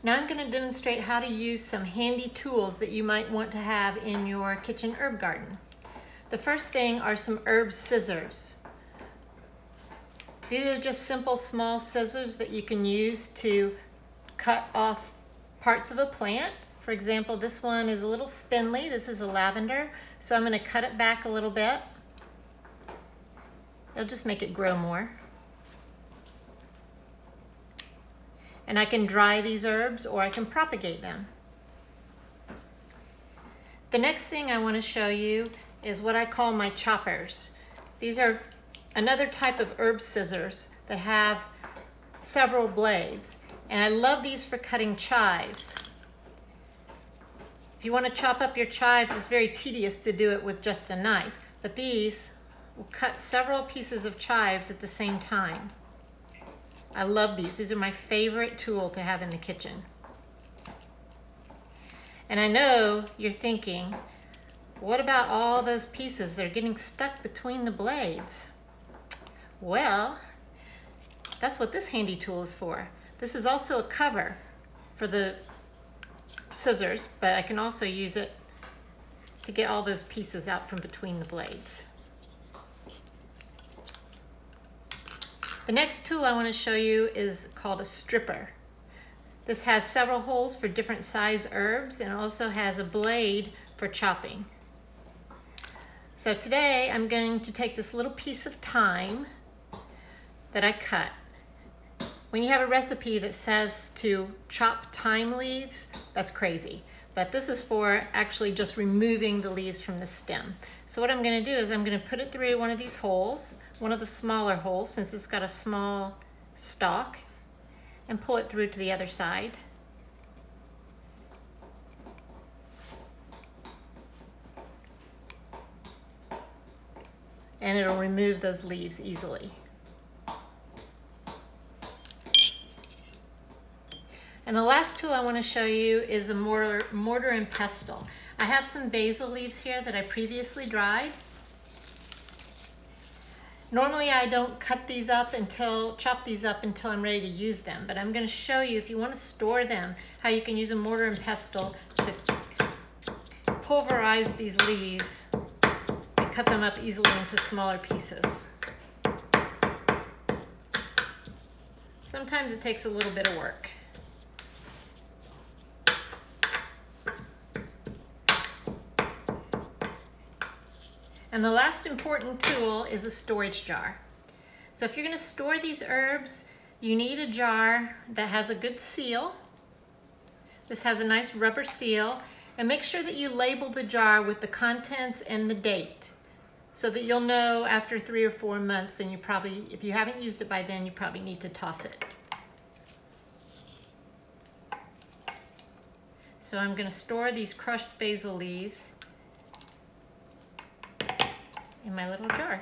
Now I'm going to demonstrate how to use some handy tools that you might want to have in your kitchen herb garden. The first thing are some herb scissors. These are just simple small scissors that you can use to cut off parts of a plant. For example, this one is a little spindly. This is a lavender, so I'm going to cut it back a little bit. It'll just make it grow more. And I can dry these herbs or I can propagate them. The next thing I want to show you is what I call my choppers. These are another type of herb scissors that have several blades. And I love these for cutting chives. If you want to chop up your chives, it's very tedious to do it with just a knife. But these will cut several pieces of chives at the same time. I love these. These are my favorite tool to have in the kitchen. And I know you're thinking, what about all those pieces that are getting stuck between the blades? Well, that's what this handy tool is for. This is also a cover for the scissors, but I can also use it to get all those pieces out from between the blades. The next tool I want to show you is called a stripper. This has several holes for different size herbs and also has a blade for chopping. So today I'm going to take this little piece of thyme that I cut. When you have a recipe that says to chop thyme leaves, that's crazy. But this is for actually just removing the leaves from the stem. So what I'm going to do is I'm going to put it through one of these holes, one of the smaller holes since it's got a small stalk, and pull it through to the other side. And it'll remove those leaves easily. And the last tool I want to show you is a mortar and pestle. I have some basil leaves here that I previously dried. Normally I don't chop these up until I'm ready to use them, but I'm going to show you, if you want to store them, how you can use a mortar and pestle to pulverize these leaves and cut them up easily into smaller pieces. Sometimes it takes a little bit of work. And the last important tool is a storage jar. So if you're going to store these herbs, you need a jar that has a good seal. This has a nice rubber seal. And make sure that you label the jar with the contents and the date so that you'll know after 3 or 4 months, then you probably, if you haven't used it by then, you probably need to toss it. So I'm going to store these crushed basil leaves in my little jar.